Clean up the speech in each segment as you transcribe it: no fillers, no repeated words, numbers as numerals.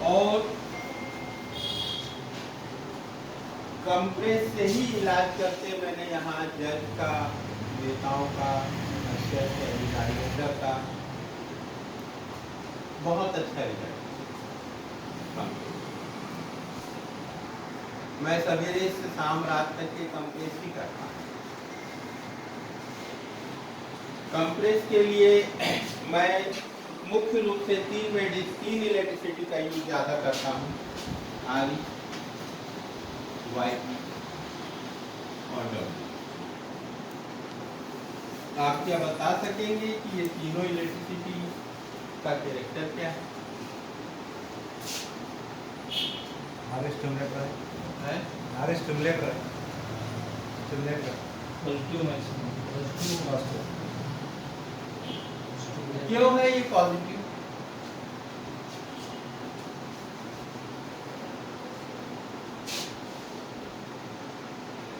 और कंप्रेस से ही इलाज करते मैंने यहाँ जज का, नेताओं का, अध्यक्ष एग्जामिनेटर का बहुत अच्छा रिजल्ट। मैं सवेरे से शाम रात तक के कंप्रेस ही करता हूँ। कंप्रेस के लिए मैं मुख्य रूप से तीन इलेक्ट्रिसिटी का यूज ज़्यादा करता हूँ, आरी, वाई और डब्ल्यू। आप क्या बता सकेंगे कि ये तीनों इलेक्ट्रिसिटी का कैरेक्टर क्या है? आर स्टिमुलेटर है, आर स्टिमुलेटर है, स्टिमुलेटर पॉजिटिव मैक्सिमम क्यों है ये पॉजिटिव?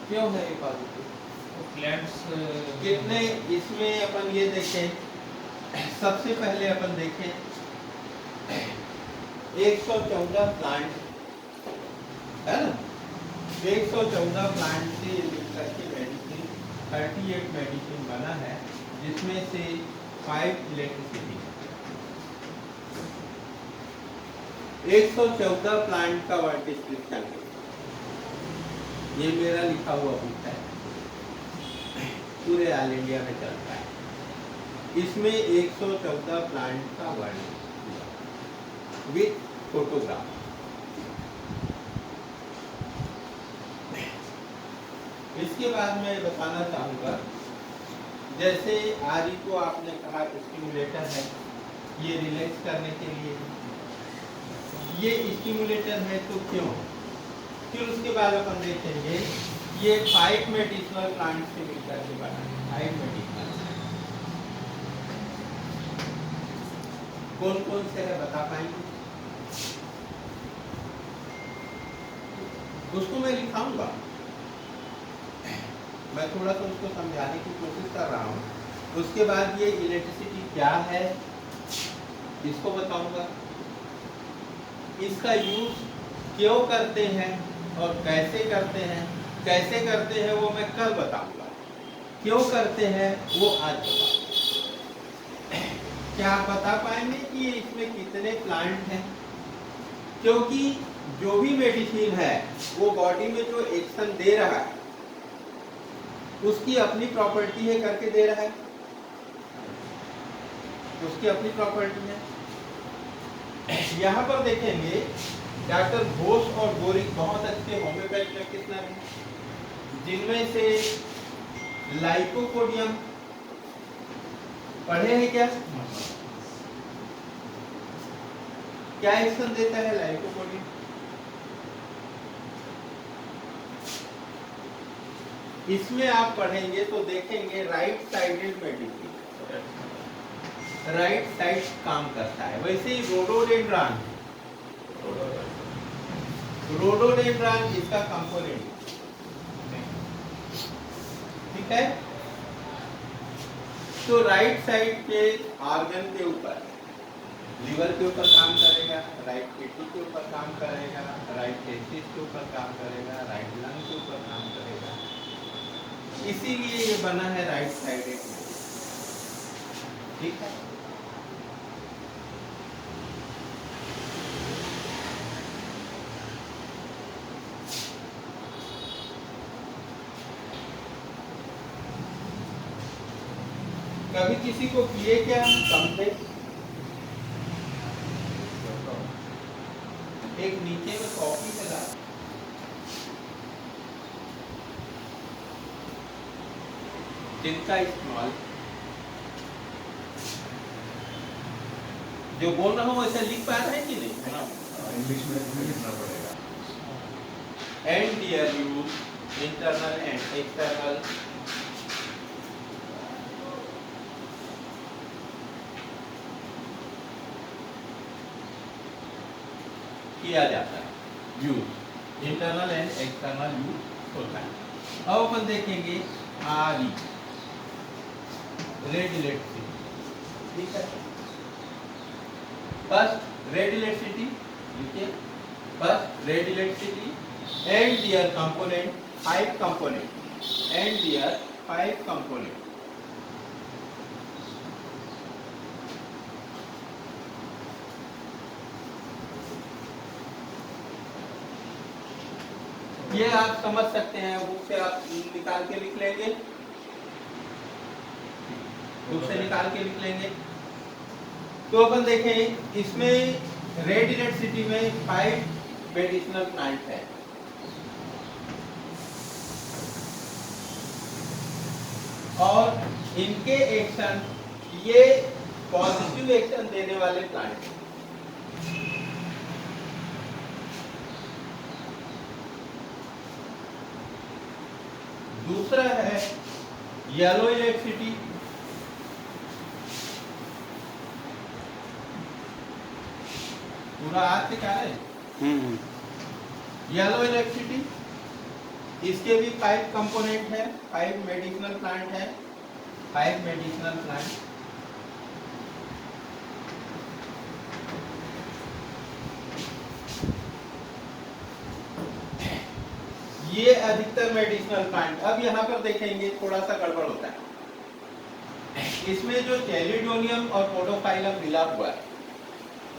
क्यों है ये पॉजिटिव? क्लैंप्स कितने इसमें अपन ये देखें, सबसे पहले अपन देखें 114 प्लांट है ना, 114 प्लांट से मिलकर के मेडिसिन 38 मेडिसिन बना है, जिसमें से 5 इलेक्ट्रिसिटी। 114 प्लांट का वर्ड डिस्क्रिप्शन है, ये मेरा लिखा हुआ बुक है, पूरे ऑल इंडिया में चलता है। इसमें 114 प्लांट का वर्णन विथ फोटोग्राफ। इसके बाद मैं बताना चाहूँगा, जैसे आरी को आपने कहा स्टिमुलेटर है, ये रिलैक्स करने के लिए ये स्टिमुलेटर है, तो क्यों? फिर उसके बाद अपन देखेंगे ये 5 मेडिसिनल प्लांट से मिलकर के बना है। 5 मेडिसिनल कौन कौन से है बता पाएंगे? उसको मैं लिखाऊंगा, मैं थोड़ा सा उसको समझाने की कोशिश कर रहा हूँ। उसके बाद ये इलेक्ट्रिसिटी क्या है इसको बताऊंगा, इसका यूज क्यों करते हैं और कैसे करते हैं। कैसे करते हैं वो मैं कल बताऊंगा, क्यों करते हैं वो आज बताऊंगा। क्या आप बता पाएंगे कि ये इसमें कितने प्लांट हैं? क्योंकि जो भी मेडिसिन है वो बॉडी में जो एक्शन दे रहा है उसकी अपनी प्रॉपर्टी है, करके दे रहा है, उसकी अपनी प्रॉपर्टी है। यहाँ पर देखेंगे डॉक्टर घोष और बोरिक बहुत अच्छे होम्योपैथ प्रैक्टिशनर हैं, जिनमें से लाइकोपोडियम पढ़े हैं क्या? क्या एक्शन देता है लाइकोपोडियम? इसमें आप पढ़ेंगे तो देखेंगे right sided medicine, right side काम करता है। वैसे ही रोडोडेंड्रॉन, रोडोडेंड्रॉन इसका कंपोनेंट, ठीक है। तो राइट साइड के ऑर्गन के ऊपर, लीवर के ऊपर काम करेगा, राइट किडनी के ऊपर काम करेगा, राइट टेस्टिस के ऊपर काम करेगा, राइट लंग के ऊपर काम करेगा। इसीलिए ये बना है राइट साइडेड, ठीक है। कभी किसी को किए क्या कंप्लेंट? एक नीचे में कॉफी मिला, जिनका इस्तेमाल, जो बोल रहा हूँ वैसे लिख पा रहे हैं कि नहीं? इंग्लिश में लिखना पड़ेगा। And their use, internal and external, किया जाता है, use internal and external use होता है। अब अपन देखेंगे आरी, रेड इलेक्ट्रिसिटी, ठीक है। फर्स्ट रेड इलेक्ट्रिसिटी देखिए first red electricity and their component, 5 component and their 5 component. ये आप समझ सकते हैं, बुक से आप निकाल के लिख लेंगे, बुक से निकाल के लिख लेंगे। तो अपन देखें इसमें रेड इलेक्ट्रिसिटी में 5 मेडिसिनल प्लांट है। और इनके एक्शन, ये पॉजिटिव एक्शन देने वाले प्लांट हैं। दूसरा है येलो इलेक्ट्रिसिटी, पूरा हाथ से क्या है येलो इलेक्ट्रिसिटी, इसके भी 5 कंपोनेंट है, 5 मेडिसिनल प्लांट है, 5 मेडिसिनल प्लांट। ये अधिकतर मेडिसिनल प्लांट। अब यहाँ पर देखेंगे थोड़ा सा गड़बड़ होता है, इसमें जो चैलिडोनियम और पोडोफाइलम मिला हुआ है,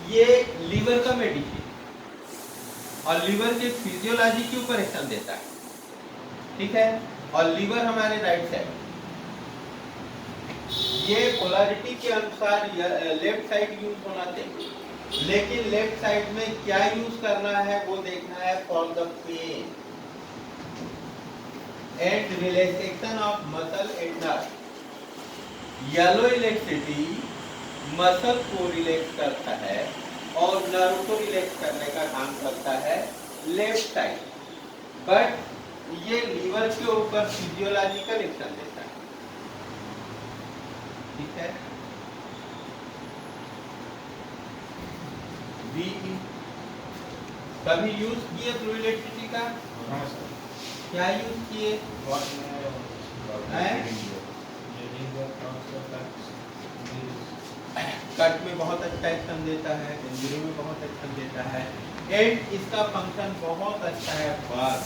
ये लीवर का मेडिसिन और लीवर के फिजियोलॉजी के ऊपर एक्शन देता है, ठीक है। और लीवर हमारे राइट साइड, ये पोलैरिटी के अनुसार लेफ्ट साइड यूज होना चाहिए, लेकिन लेफ्ट साइड में क्या यूज करना है वो देखना है। For the pain and relaxation of muscle and nerve, yellow electricity muscle को रिलैक्स करता है और नर्व को रिलैक्स करने का काम करता है लेफ्ट साइड, बट ये लीवर के ऊपर फिजियोलॉजिकल एक्शन देता है, ठीक है। बी कभी यूज किए ब्लू इलेक्ट्रिसिटी का? हाँ सर। क्या यूज किए? कट में बहुत अच्छा एक्शन देता है, इंजरी में बहुत एक्शन देता है, एंड इसका फंक्शन बहुत अच्छा है। बर्न,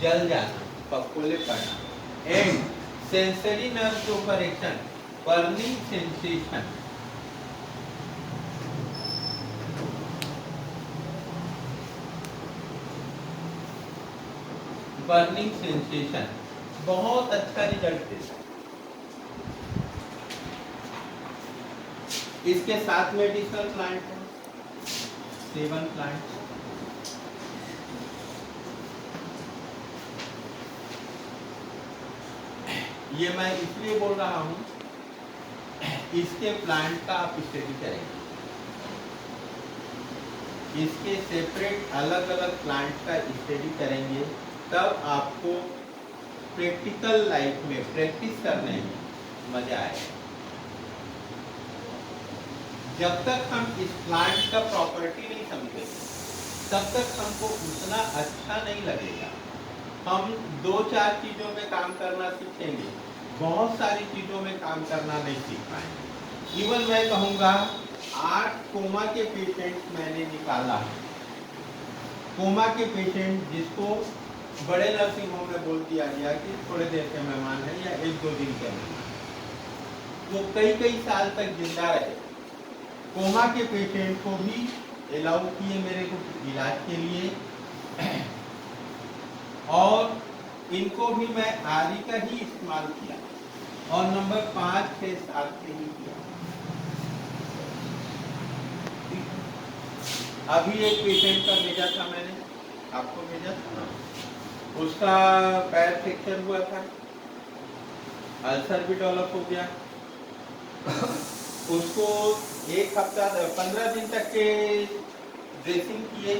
जल जाना, पकोले पड़ना, एंड सेंसरी नर्व के ऊपर action, burning sensation. Burning sensation बहुत अच्छा रिजल्ट देता है। इसके 7 मेडिसिनल प्लांट हैं, 7 प्लांट। ये मैं इसलिए बोल रहा हूं, इसके प्लांट का आप स्टडी करेंगे, इसके सेपरेट अलग अलग प्लांट का स्टडी करेंगे, तब आपको प्रैक्टिकल लाइफ में प्रैक्टिस करने में मजा आएगा। जब तक हम इस प्लांट का प्रॉपर्टी नहीं समझेंगे, तब तक हमको उतना अच्छा नहीं लगेगा। हम 2-4 चीजों में काम करना सीखेंगे, बहुत सारी चीजों में काम करना नहीं सीख पाएंगे। इवन मैं कहूँगा 8 कोमा के पेशेंट मैंने निकाला है। कोमा के पेशेंट जिसको बड़े नर्सिंग होम में बोल दिया गया कि थोड़े देर के मेहमान हैं या 1-2 दिन के मेहमान, वो कई साल तक जिंदा रहे। कोमा के पेशेंट को भी अलाउ किए मेरे को इलाज के लिए, और इनको भी मैं आरी का ही इस्तेमाल किया और नंबर 5, 6, 7 पे ही किया। अभी एक पेशेंट का भेजा था मैंने, आपको भेजा था, उसका पैर फ्रैक्चर हुआ था, अल्सर भी डेवलप हो गया। उसको 1 हफ्ता 15 दिन तक के ड्रेसिंग किए,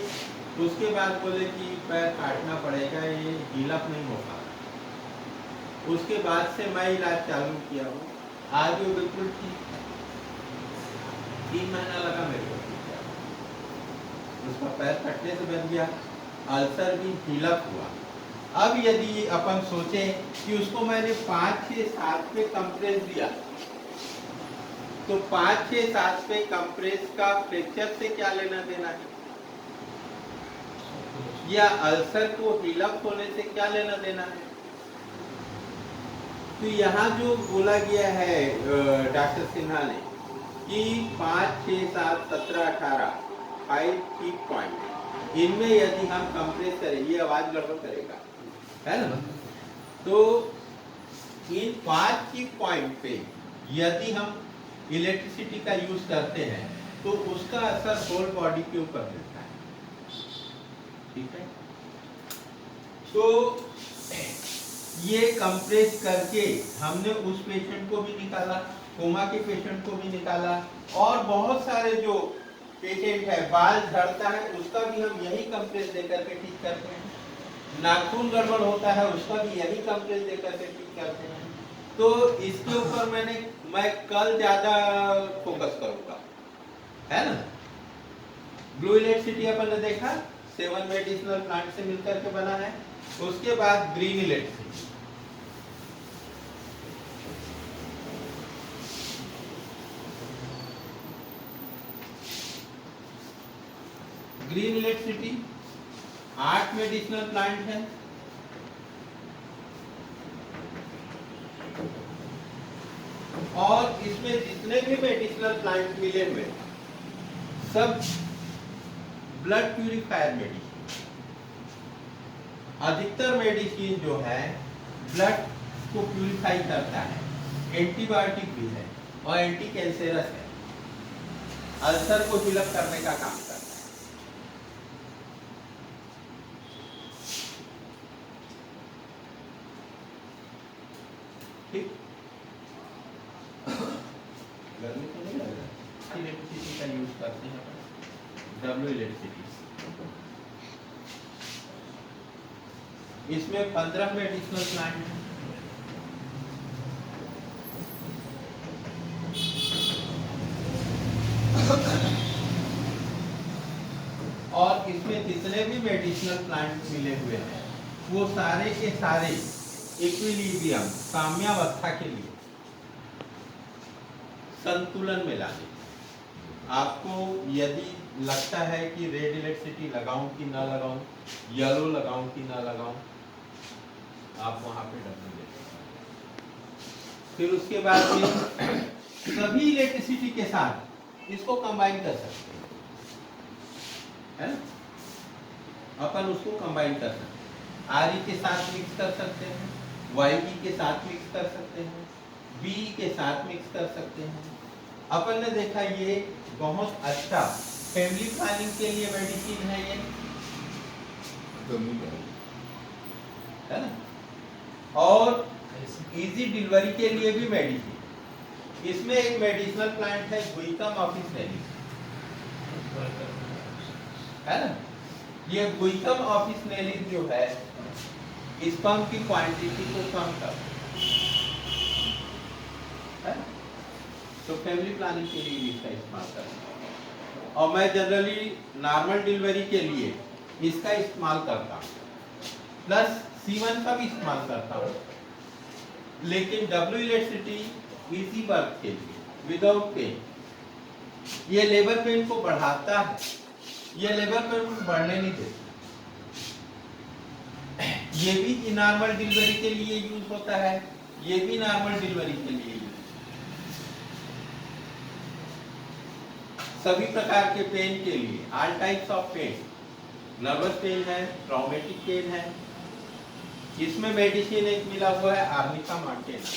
उसके बाद बोले कि पैर काटना पड़ेगा, ये हील अप नहीं हो पा रहा। उसके बाद से मैं इलाज चालू किया हूँ, आज वो बिल्कुल ठीक है। 3 महीना लगा मेरे को ठीक है, उसका पैर कटने से बच गया, अल्सर भी हील अप हुआ। अब यदि अपन सोचे कि उसको मैंने 5, 6, 7 पे कंप्रेस दिया, तो 5, 6, 7 पे कंप्रेस का फ्रैक्चर से क्या लेना देना है, या अल्सर को हीलअप होने से क्या लेना देना है। तो यहाँ जो बोला गया है डॉक्टर सिन्हा ने कि 5, 6, 7, 17, 18 5 की पॉइंट, इनमें यदि हम कंप्रेस करें, ये आवाज गड़बड़ करेगा, है ना। तो इन 5 की पॉइंट पे यदि हम इलेक्ट्रिसिटी का यूज करते हैं तो उसका असर होल बॉडी के ऊपर मिलता है, ठीक है। तो ये कंप्रेस करके हमने उस पेशेंट को भी निकाला, कोमा के पेशेंट को भी निकाला, और बहुत सारे जो पेशेंट है बाल झड़ता है उसका भी हम यही कंप्रेस देकर के ठीक करते हैं, नाखून गड़बड़ होता है उसका भी यही कंप्रेस देकर के ठीक करते हैं। तो इसके ऊपर मैं कल ज्यादा फोकस करूंगा, है ना। ब्लू इलेक्ट्रिसिटी अपन ने देखा 7 मेडिसिनल प्लांट से मिलकर के बना है। उसके बाद green electricity, green electricity 8 medicinal plant है। और इसमें जितने भी मेडिसिनल प्लांट मिले हुए सब ब्लड प्यूरिफायर मेडिसिन, अधिकतर मेडिसिन जो है ब्लड को प्यूरिफाई करता है, एंटीबायोटिक भी है और एंटी कैंसरस है, अल्सर को फिलअप करने का काम करता है। ठीक, गर्मी तो नहीं लग रहा। इलेक्ट्रिसिटी का यूज करते हैं डब्ल्यू इलेक्ट्रिसिटी, इसमें 15 मेडिसिनल प्लांट है। और इसमें जितने भी मेडिसिनल प्लांट मिले हुए हैं वो सारे के सारे इक्विलिब्रियम, साम्यावस्था के लिए, संतुलन में लाने। आपको यदि लगता है कि रेड इलेक्ट्रिसिटी लगाऊं कि ना लगाऊं, येलो लगाऊं कि ना लगाऊं, आप वहां पे डब्ल्यू ले। फिर उसके बाद में सभी इलेक्ट्रिसिटी के साथ इसको कंबाइन कर सकते हैं, है ना। अपन उसको कंबाइन कर सकते हैं, आर के साथ मिक्स कर सकते हैं, वाई के साथ मिक्स कर सकते हैं, बी के साथ मिक्स कर सकते हैं। अपन ने देखा ये बहुत अच्छा फैमिली प्लानिंग के लिए मेडिसिन है ये, है ना। और इजी डिलीवरी के लिए भी मेडिसिन। इसमें एक मेडिसिनल प्लांट है गुइकम ऑफिसनेलिस, है ना। ये गुइकम ऑफिसनेलिस जो है स्पर्म की क्वांटिटी को कम कर, है ना? तो फैमिली प्लानिंग के लिए भी इसका इस्तेमाल करते हैं। और मैं जनरली नॉर्मल डिलीवरी के लिए इसका इस्तेमाल करता हूँ, प्लस सीमन का भी इस्तेमाल करता हूँ। लेकिन डब्ल्यू इलेक्ट्रिसिटी इजी बर्थ के लिए विदाउट पेन, ये लेबर पेन को बढ़ाता है, ये लेबर पेन को बढ़ने नहीं देता। ये भी नॉर्मल डिलीवरी के लिए यूज होता है, ये भी नॉर्मल डिलीवरी के लिए यूज, सभी प्रकार के पेन के लिए, all types of pain, nervous pain है, ट्रॉमेटिक पेन है। इसमें मेडिसिन एक मिला हुआ है आर्निका मार्टेना,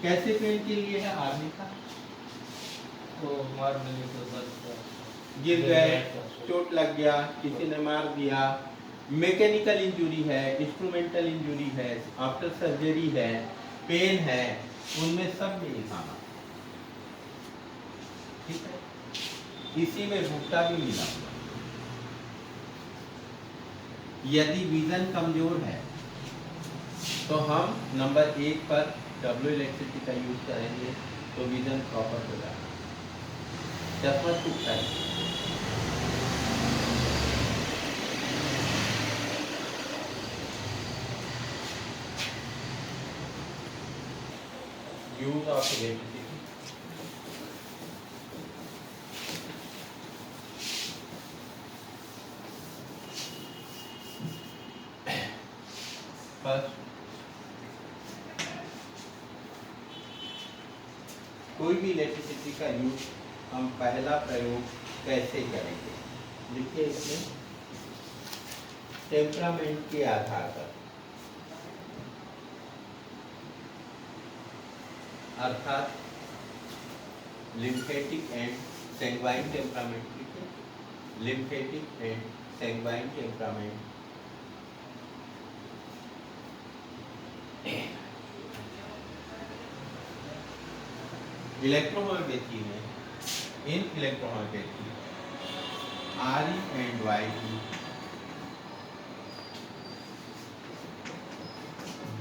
कैसे पेन के लिए है आर्निका? तो मार देंगे तो बस गिर गए, चोट लग गया, किसी ने मार दिया, मैकेनिकल इंजरी है, इंस्ट्रूमेंटल इंजरी है, आफ्टर सर्जरी है, पेन है, उनमें सब में ये काम आता है। ठीक है, इसी में भुट्टा भी मिला हुआ। यदि विजन कमजोर है तो हम नंबर 1 पर डब्ल्यू इलेक्ट्रिसिटी का यूज करेंगे तो विजन प्रॉपर हो जाएगा, चश्मा छूटता है। use of electricity. First, कोई भी इलेक्ट्रिसिटी का यूज हम पहला प्रयोग कैसे करेंगे? देखिए इसमें टेम्परामेंट के आधार पर, अर्थात lymphatic and sanguine temperament, lymphatic and sanguine temperament electrohomeopathy में, in electrohomeopathy RE and YE,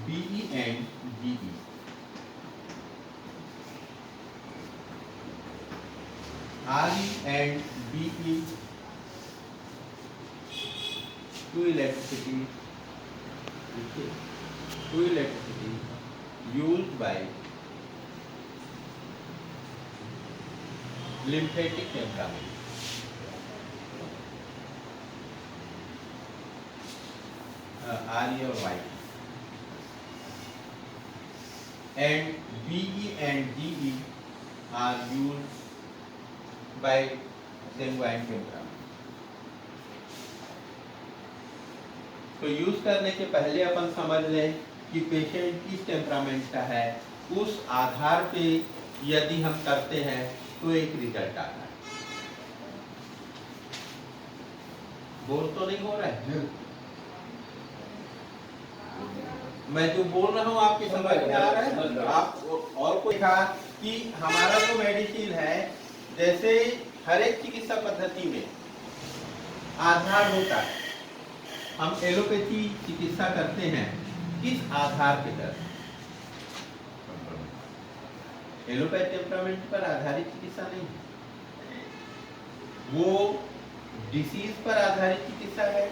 BE and DE, RE and BE, two electricity used by lymphatic temperament. RE और YE, and BE and DE are used by sanguine temperament. तो use करने के पहले अपन समझ लें कि patient किस टेम्परामेंट का है, उस आधार पे यदि हम करते हैं तो एक रिजल्ट आता है। बोर तो नहीं हो रहा है? मैं जो बोल रहा हूँ आपकी समझ में आ रहा है? आप और कोई कहा कि हमारा जो मेडिसिन है, जैसे हर एक चिकित्सा पद्धति में आधार होता है। हम एलोपैथी चिकित्सा करते हैं किस आधार के तहत? एलोपैथ टेम्परामेंट पर आधारित चिकित्सा नहीं, वो डिसीज पर आधारित चिकित्सा है।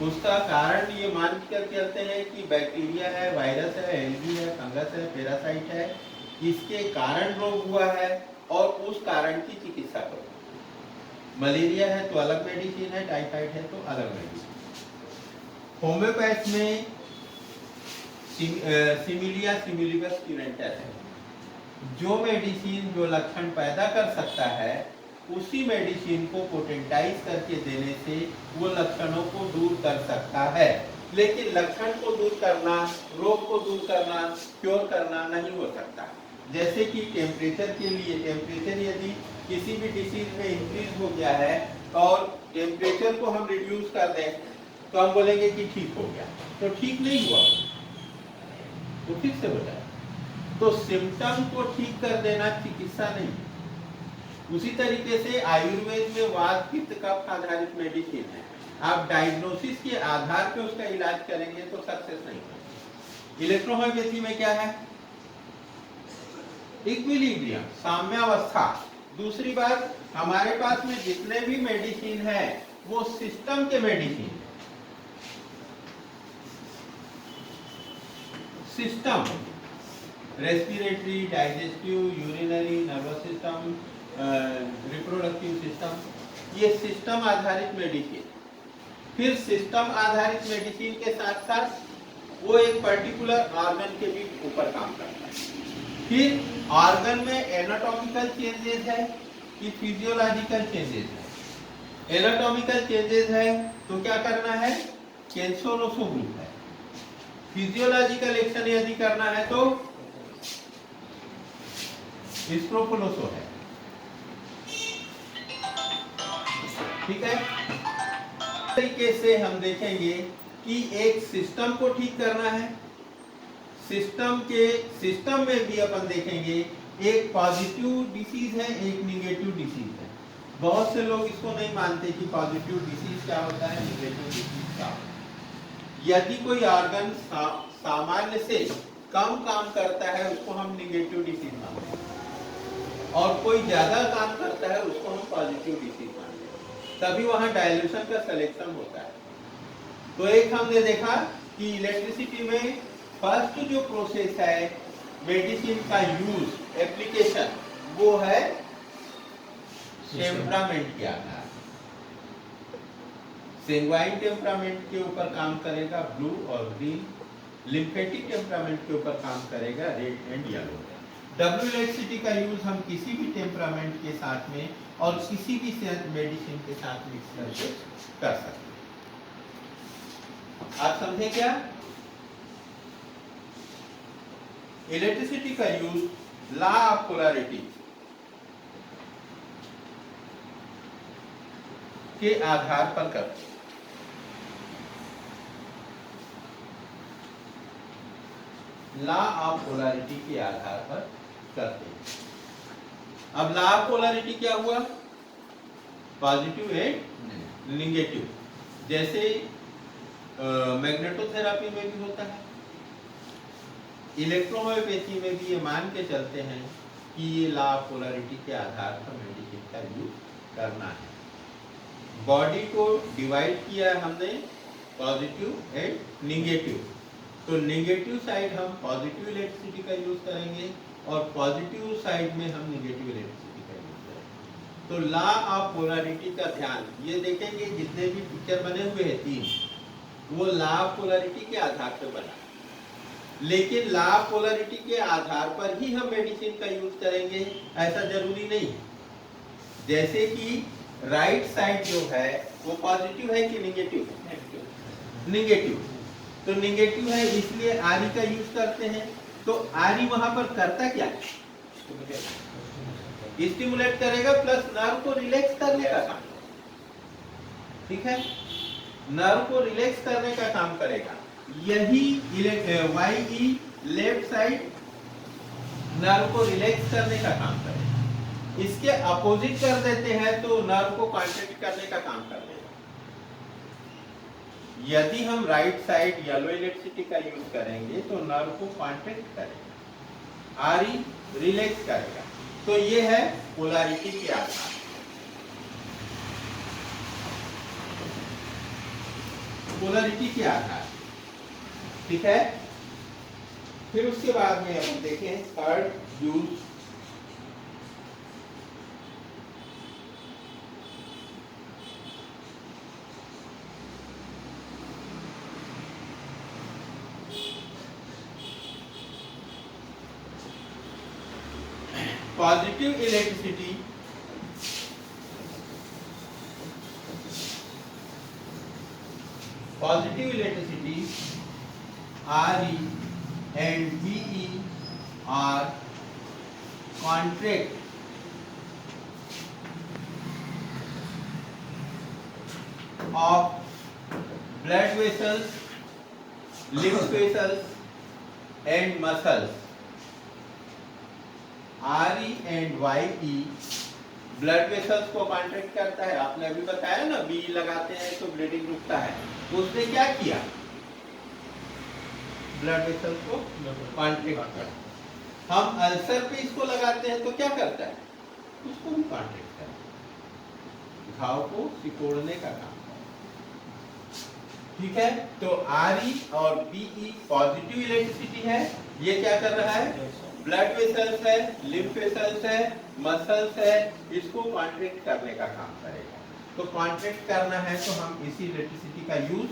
उसका कारण ये मान कर चलते हैं कि बैक्टीरिया है, वायरस है, एलगी है, फंगस है, पैरासाइट है, इसके कारण रोग हुआ है और उस कारण की चिकित्सा करो। मलेरिया है तो अलग मेडिसिन है, टाइफाइड है तो अलग मेडिसिन। होम्योपैथ में सिमिलिया सिमिलिबस क्यूरेंटर है। जो मेडिसिन जो लक्षण पैदा कर सकता है, उसी मेडिसिन को पोटेंटाइज करके देने से वो लक्षणों को दूर कर सकता है। लेकिन लक्षण को दूर करना, रोग को दूर करना, क्योर करना नहीं हो सकता। जैसे कि टेम्परेचर के लिए, टेम्परेचर यदि किसी भी डिसीज में इंक्रीज हो गया है और टेम्परेचर को हम रिड्यूस कर दें तो हम बोलेंगे कि ठीक हो गया, तो ठीक नहीं हुआ, तो ठीक से हो जाए। तो सिम्टम को ठीक कर देना चिकित्सा नहीं। उसी तरीके से आयुर्वेद में वात पित्त कफ आधारित मेडिसिन है। आप डायग्नोसिस के आधार पे उसका इलाज करेंगे तो सक्सेस नहीं होगा। इलेक्ट्रोहोमोपैथी में क्या है? इक्विलिब्रियम, साम्यावस्था। दूसरी बात, हमारे पास में जितने भी मेडिसिन है वो सिस्टम के medicine, system, respiratory, digestive, urinary, nervous system, reproductive system, ये सिस्टम आधारित मेडिसिन। फिर सिस्टम आधारित मेडिसिन के साथ साथ वो एक पर्टिकुलर ऑर्गन के भी ऊपर काम करता है। फिर ऑर्गन में एनाटॉमिकल चेंजेस है कि फिजियोलॉजिकल चेंजेस है। एनाटॉमिकल चेंजेस है तो क्या करना है? कैंसरोसो ग्रुप है। फिजियोलॉजिकल एक्शन यदि करना है तो स्प्रोफुलोसो है। ठीक है, तरीके से हम देखेंगे कि एक सिस्टम को ठीक करना है। सिस्टम में भी अपन देखेंगे एक पॉजिटिव डिसीज है, एक निगेटिव डिसीज है। बहुत से लोग इसको नहीं मानते कि पॉजिटिव डिसीज क्या होता है, निगेटिव डिसीज क्या होता है। यदि कोई ऑर्गन सामान्य से कम काम करता है उसको हम निगेटिव डिसीज मानते हैं, और कोई ज्यादा काम करता है उसको हम पॉजिटिव डिसीज मानते हैं। तभी वहां डायल्यूशन का सिलेक्शन होता है। तो एक हमने देखा कि इलेक्ट्रिसिटी में फर्स्ट जो प्रोसेस है मेडिसिन का यूज एप्लीकेशन वो है टेम्परामेंट के आधार। सेंग्वाइन टेम्परामेंट के ऊपर काम करेगा ब्लू और ग्रीन, लिम्फेटिक टेम्परामेंट के ऊपर काम करेगा रेड एंड येलो। WLHCT का यूज हम किसी भी टेम्परामेंट के साथ में और किसी भी मेडिसिन के साथ मिक्स करके कर सकते हैं। आप समझे क्या? इलेक्ट्रिसिटी का यूज लॉ ऑफ पोलैरिटी के आधार पर करते हैं। लॉ ऑफ पोलैरिटी के आधार पर करते हैं। अब लॉ ऑफ पोलैरिटी क्या हुआ? Positive and negative. जैसे मैग्नेटोथेरापी में भी होता है, इलेक्ट्रोमायोपैथी में भी ये मान के चलते हैं कि ये लॉ ऑफ पोलैरिटी के आधार पर मेडिसिन का यूज करना है। बॉडी को डिवाइड किया हमने पॉजिटिव एंड नेगेटिव, तो नेगेटिव साइड हम पॉजिटिव इलेक्ट्रिसिटी का यूज करेंगे और पॉजिटिव साइड में हम नेगेटिव इलेक्ट्रिसिटी का यूज करेंगे। तो लॉ ऑफ पोलैरिटी का ध्यान, ये देखेंगे जितने भी पिक्चर बने हुए हैं 3, वो लॉ ऑफ पोलैरिटी के आधार पर बना, लेकिन लॉ ऑफ पोलैरिटी के आधार पर ही हम मेडिसिन का यूज करेंगे ऐसा जरूरी नहीं है। जैसे कि राइट साइड जो है वो पॉजिटिव है कि नेगेटिव? नेगेटिव। तो नेगेटिव है इसलिए आरी का यूज करते हैं। तो आरी वहां पर करता क्या? स्टिमुलेट करेगा प्लस नर्व को रिलैक्स करने का काम। ठीक है, नर्व को रिलैक्स करने का काम करेगा। यही YE लेफ्ट साइड नर्व को रिलैक्स करने का काम करेगा। इसके अपोजिट कर देते हैं तो नर्व को कॉन्ट्रैक्ट करने का काम कर देगा। यदि हम राइट साइड येलो इलेक्ट्रिसिटी का यूज करेंगे तो नर्व को कॉन्ट्रैक्ट करेगा, आरी रिलैक्स करेगा। तो ये है पोलैरिटी के आधार। पोलैरिटी के आधार, ठीक है। फिर उसके बाद में हम देखें third use, positive electricity RE and BE are contract of blood vessels, lymph vessels and muscles. RE and YE blood vessels को कॉन्ट्रैक्ट करता है। आपने अभी बताया ना, बी लगाते हैं तो ब्लीडिंग रुकता है। तो उसने क्या किया? ब्लड वेसल्स को कॉन्ट्रैक्ट किया। हम अल्सर पे इसको लगाते हैं तो क्या करता है? उसको भी कॉन्ट्रैक्ट करता है, घाव को सिकोड़ने का काम। ठीक है, तो RE और BE पॉजिटिव इलेक्ट्रिसिटी है। ये क्या कर रहा है? ब्लड वेसल्स है, लिम्फ वेसल्स है, मसल्स है, इसको कॉन्ट्रैक्ट करने का काम करेगा। तो कॉन्ट्रैक्ट करना है तो हम इसी इलेक्ट्रिसिटी का यूज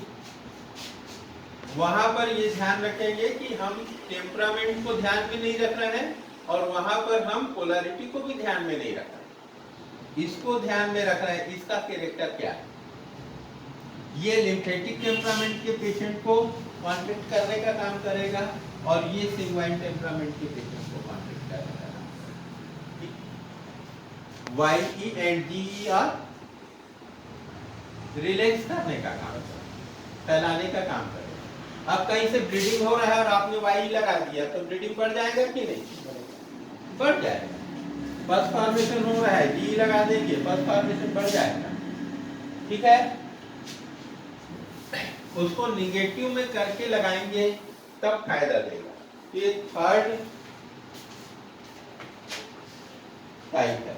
वहां पर ये ध्यान रखेंगे कि हम टेम्परामेंट को ध्यान में नहीं रख रहे हैं और वहां पर हम पोलैरिटी को भी ध्यान में नहीं रख रहे, इसको ध्यान में रख रहे हैं। इसका कैरेक्टर क्या है? ये लिम्फेटिक टेम्परामेंट के पेशेंट को कॉन्ट्रैक्ट करने का काम करेगा और ये सेंग्वाइन टेम्परामेंट के पेशेंट को कॉन्ट्रैक्ट करने का काम करेगा। YE and GE are relax करने का काम, फैलाने का काम करेगा। अब कहीं से ब्लीडिंग हो रहा है और आपने YE लगा दिया तो ब्लीडिंग बढ़ जाएगा कि नहीं? बढ़ जाएगा। पस फॉर्मेशन हो रहा है, GE लगा देंगे, पस फॉर्मेशन बढ़ जाएगा। ठीक है, उसको निगेटिव में करके लगाएंगे तब फायदा देगा। ये थर्ड टाइप है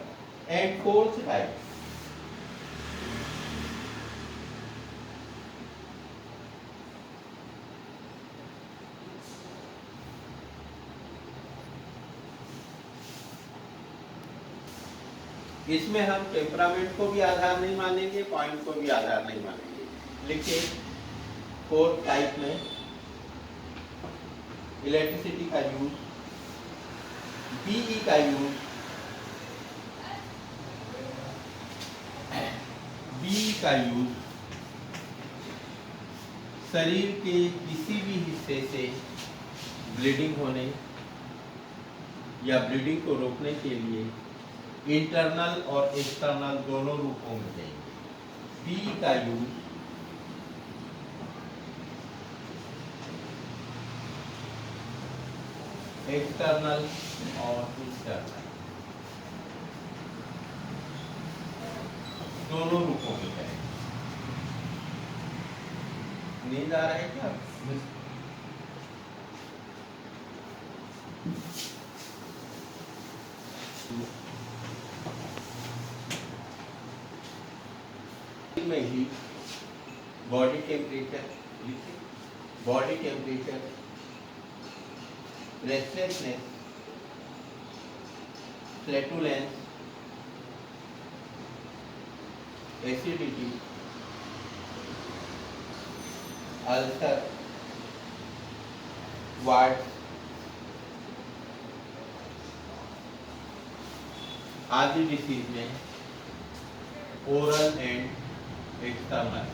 एंड फोर्थ टाइप। इसमें हम टेम्परामेंट को भी आधार नहीं मानेंगे, पॉइंट को भी आधार नहीं मानेंगे। लिखिए 4th टाइप में इलेक्ट्रिसिटी का यूज, बीई का यूज, बी का यूज शरीर के किसी भी हिस्से से ब्लीडिंग होने या ब्लीडिंग को रोकने के लिए इंटरनल और एक्सटर्नल दोनों रूपों में देंगे। बी का यूज एक्सटर्नल और इंटरनल दोनों रूपों में है। नींद आ रहा है क्या? में ही body temperature, body temperature, restlessness, flatulence, acidity, ulcer, वार्ड आदि डिसीज में ओरल एंड एक्सटर्नल,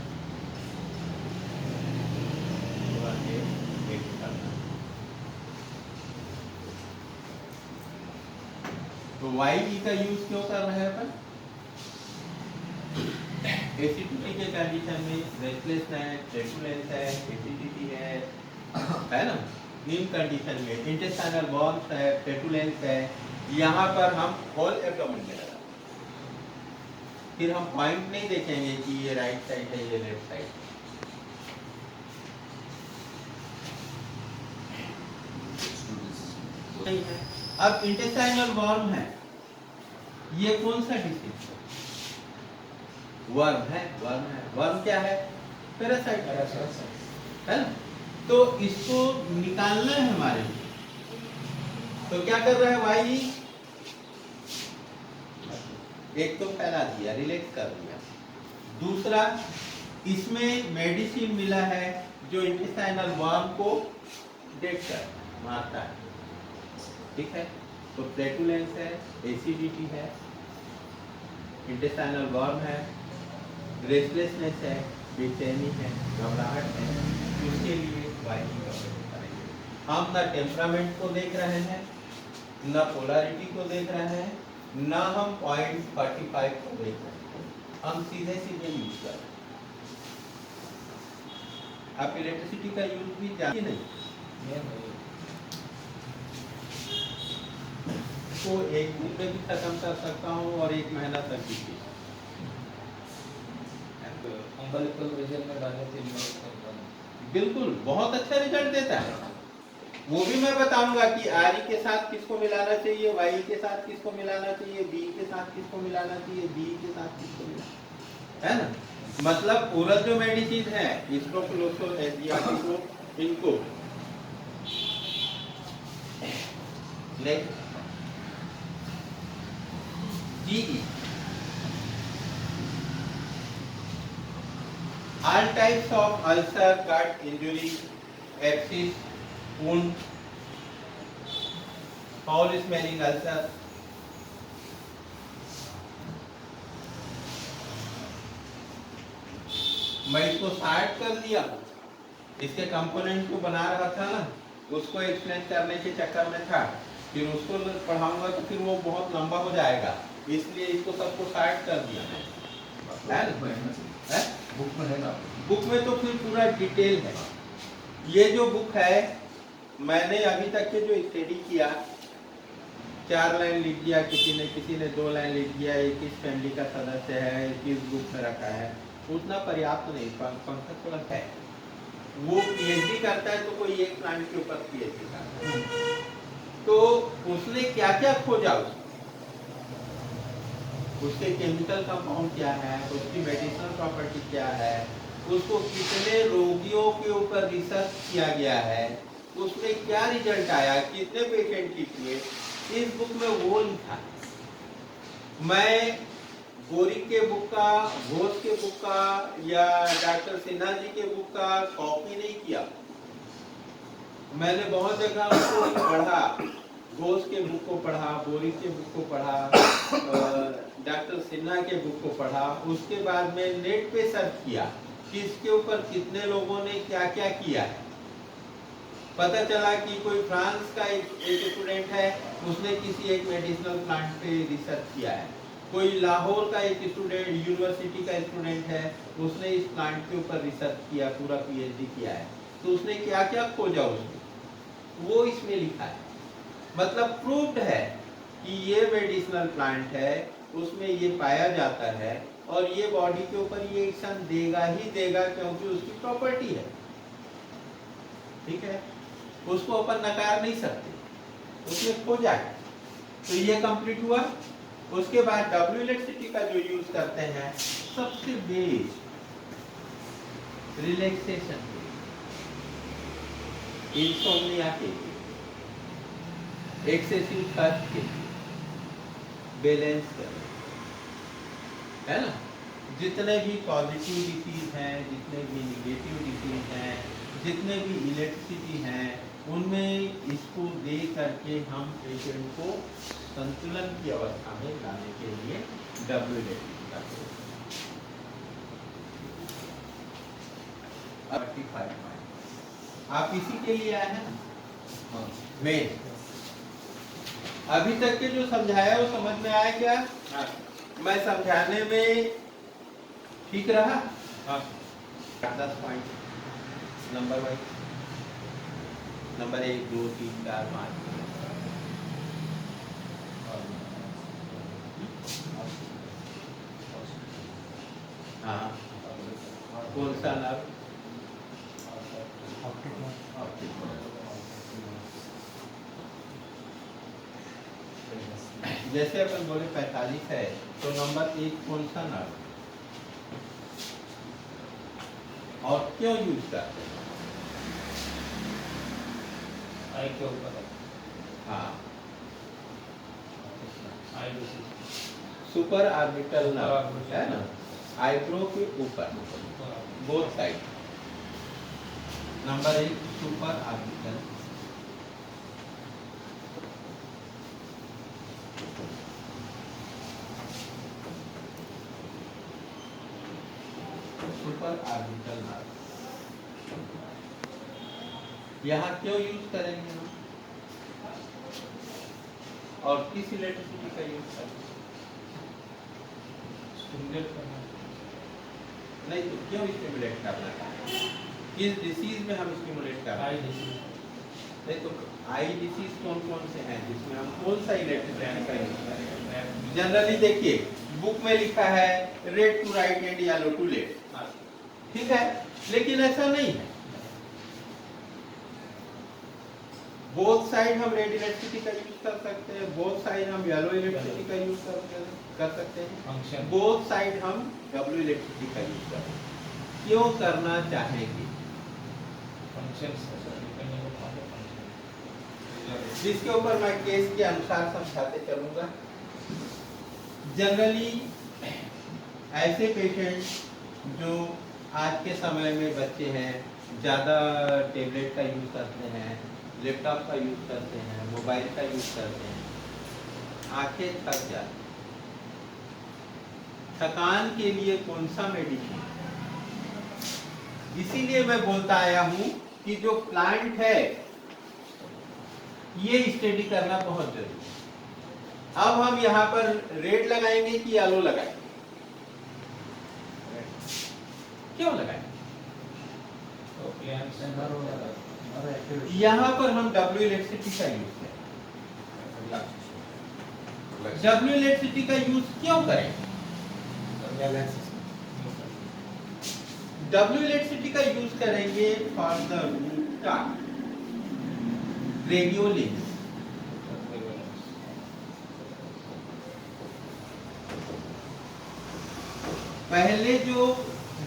तो वाई का यूज क्यों कर रहे हैं अपन? एसिडिटी के कंडीशन में रेस्टलेस है, फ्लैटुलेंस है, एसिडिटी है ना। नीम कंडीशन में इंटेस्टाइनल वॉर्म्स है, फ्लैटुलेंस है, यहाँ पर हम होल एब्डोमेन में लगा। फिर हम पॉइंट नहीं देखेंगे कि ये राइट साइड है, ये लेफ्ट साइड नहीं है। अब इंटेस्टाइनल वॉर्म है, ये कौन सा डिसीज है? वर्म है, वर्म है। वर्म क्या है? पैरासाइट है ना। तो इसको निकालना है हमारे लिए, तो क्या कर रहा है वाई? एक तो फैला दिया, रिलैक्स कर दिया। दूसरा, इसमें मेडिसिन मिला है जो इंटेस्टाइनल वॉर्म को डेड कर मारता है, ठीक है। तो फ्लैटुलेंस है, एसिडिटी है, इंटेस्टाइनल वॉर्म है, रेस्टलेसनेस है, बेचैनी है, घबराहट है, उसके लिए वाई का प्रयोग करेंगे। हम ना टेम्परामेंट को देख रहे हैं, ना पोलैरिटी को देख रहे हैं, ना हम 0.45 को देख रहे हैं, हम सीधे सीधे यूज कर रहे हैं। आप इलेक्ट्रिसिटी का यूज भी जानते नहीं, को एक दिन में भी खत्म कर सकता हूँ और 1 महीना तक भी। बिल्कुल, बहुत अच्छा रिजल्ट देता है। वो भी मैं बताऊंगा कि आर के साथ किसको मिलाना चाहिए, वाई के साथ किसको मिलाना चाहिए, बी के साथ किसको मिलाना चाहिए, बी के साथ किसको मिलाना है ना। मतलब ओरल जो मेडिसिन है, इसप्रोफ्लोक्सोल, इनको GE, all types of ulcer, cut, injury, abscess, wound, foul smelling ulcer, मैं इसको शार्ट कर दिया, इसके कंपोनेंट को बना रहा था ना, उसको एक्सप्लेन करने के चक्कर में था, फिर उसको पढ़ाऊंगा तो फिर वो बहुत लंबा हो जाएगा, इसलिए इसको सबको शार्ट कर दिया है। बुक में है ना? बुक में तो फिर पूरा डिटेल है। ये जो बुक है, मैंने अभी तक के जो स्टडी किया, 4 लाइन लिख दिया, किसी ने 2 लाइन लिख दिया, ये किस फैमिली का सदस्य है, किस बुक में रखा है, उतना पर्याप्त नहीं। पंकज थोड़ा है, वो पीएचडी करता है तो कोई एक प्लांट के ऊपर पीएचडी करता है, तो उसने क्या क्या खोजा, उसके केमिकल कंपाउंड क्या है, उसकी मेडिसिनल प्रॉपर्टी क्या है, उसको कितने रोगियों के ऊपर रिसर्च किया गया है, उसमें क्या रिजल्ट आया, कितने पेशेंट ठीक हुए, इस बुक में वो लिखा। मैं बोरिक के बुक का, घोष के बुक का या डॉक्टर सिन्हा जी के बुक का कॉपी नहीं किया। मैंने बहुत जगह उसको पढ़ा, घोष के बुक को पढ़ा, बोरिक के बुक को पढ़ा, डॉक्टर सिन्हा के बुक को पढ़ा। उसके बाद में नेट पे सर्च किया कि इसके ऊपर कितने लोगों ने क्या क्या किया है। पता चला कि कोई फ्रांस का एक स्टूडेंट है, उसने किसी एक मेडिसिनल प्लांट पे रिसर्च किया है। कोई लाहौर का एक स्टूडेंट, यूनिवर्सिटी का स्टूडेंट है, उसने इस प्लांट के ऊपर रिसर्च किया, पूरा पीएचडी किया है। तो उसने क्या क्या खोजा उसने, वो इसमें लिखा है। मतलब प्रूव्ड है कि ये मेडिसिनल प्लांट है, उसमें ये पाया जाता है और ये बॉडी के ऊपर ये एक्शन देगा ही देगा, क्योंकि उसकी प्रॉपर्टी है। ठीक है, उसको अपन नकार नहीं सकते, उसने खोजा है। तो ये कंप्लीट हुआ। उसके बाद डब्ल्यू इलेक्ट्रिसिटी का जो यूज करते हैं, सबसे बेस्ट रिलैक्सेशन के लिए, इंसोम्निया के लिए, एक्सेसिव थर्स्ट के लिए, बैलेंस करें, है ना। जितने भी पॉजिटिव डिसीज हैं, जितने भी निगेटिव डिसीज हैं, जितने भी इलेक्ट्रिसिटी हैं, उनमें इसको दे करके हम पेशेंट को संतुलन की अवस्था में लाने के लिए डब्ल्यू इलेक्ट्रिसिटी का आप इसी के लिए आए हैं ना। मैं अभी तक के जो समझाया वो समझ में आया क्या? मैं समझाने में ठीक रहा? 10 पॉइंट नंबर वाइज, नंबर 1 2 3 4 5। हाँ, कौन सा नर्व? जैसे अपन बोले 45 है, तो नंबर 1 कौन सा नर्व और क्यों यूज करते हैं? आई के ऊपर है। हाँ, आई सुपर ऑर्बिटल नर्व है ना, आईब्रो के ऊपर, both side. Number 1 super orbital, super orbital nerve. यहाँ क्यों यूज करेंगे हम और किस इलेक्ट्रिसिटी का यूज करेंगे? स्टिमुलेट करना। नहीं तो क्यों स्टिमुलेट करना है? किस डिसीज में हम स्टिमुलेट कर रहे आई हैं? डिसीज। नहीं तो आई डिसीज कौन कौन से हैं जिसमें हम कौन सा इलेक्ट्रिसिटी का यूज करेंगे? जनरली देखिए बुक में लिखा है red to right and yellow to left, ठीक है, लेकिन ऐसा नहीं है। बोथ साइड हम रेड इलेक्ट्रिसिटी का यूज कर सकते हैं, बोथ साइड हम येलो इलेक्ट्रिसिटी का यूज कर सकते हैं, फंक्शन। बोथ साइड हम डब्ल्यू इलेक्ट्रिसिटी का यूज कर सकते हैं। क्यों करना चाहेंगे? Functions depending upon the function. जिसके ऊपर मैं केस के अनुसार समझाते चलूंगा। जनरली ऐसे पेशेंट जो आज के समय में बच्चे हैं, ज़्यादा टेबलेट का यूज करते हैं, लैपटॉप का यूज करते हैं, मोबाइल का यूज करते हैं, आंखें थक जाती हैं। थकान के लिए कौन सा मेडिसिन? इसीलिए मैं बोलता आया हूं कि जो प्लांट है ये स्टडी करना बहुत जरूरी है। अब हम यहाँ पर रेड लगाएंगे कि येलो लगाएंगे? क्यों लगाएंगे? तो प्लांट्स यहाँ पर हम डब्ल्यू इलेक्ट्रिसिटी का यूज करें। डब्ल्यू इलेक्ट्रिसिटी का यूज क्यों करें? डब्ल्यू इलेक्ट्रिसिटी का यूज करेंगे फॉर द रेडियो लिंक्स। पहले जो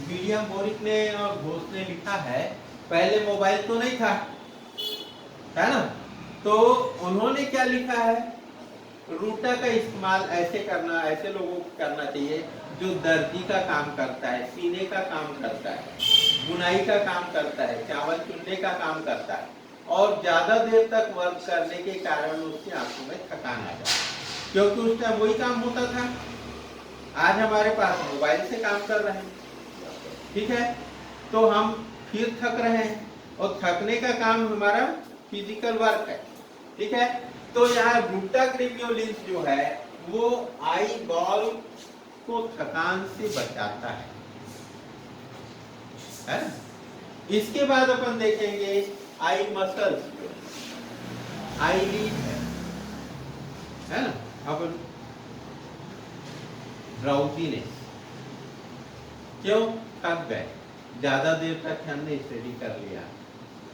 विलियम बोरिक ने और घोष ने लिखा है, पहले मोबाइल तो नहीं था, है ना, तो उन्होंने क्या लिखा है रूटा का इस्तेमाल ऐसे करना, ऐसे लोगों को करना चाहिए जो दर्जी का काम करता है, सीने का काम करता है, बुनाई का काम करता है, चावल चुनने का काम करता है, और ज्यादा देर तक वर्क करने के कारण उसकी आंखों में थकान आ जाए, क्योंकि उस टाइम वही काम होता था। आज हमारे पास मोबाइल से काम कर रहे हैं, ठीक है, तो हम फिर थक रहे हैं, और थकने का काम हमारा फिजिकल वर्क है, ठीक है। तो यहाँ रूटा ग्रेवियोलिन्स जो है वो आई बॉल को थकान से बचाता है ना? इसके बाद अपन देखेंगे आई मसल्स, आई लीड है ना, अपन ड्राउजीनेस, क्यों? थक गए, ज्यादा देर तक हमने स्टडी कर लिया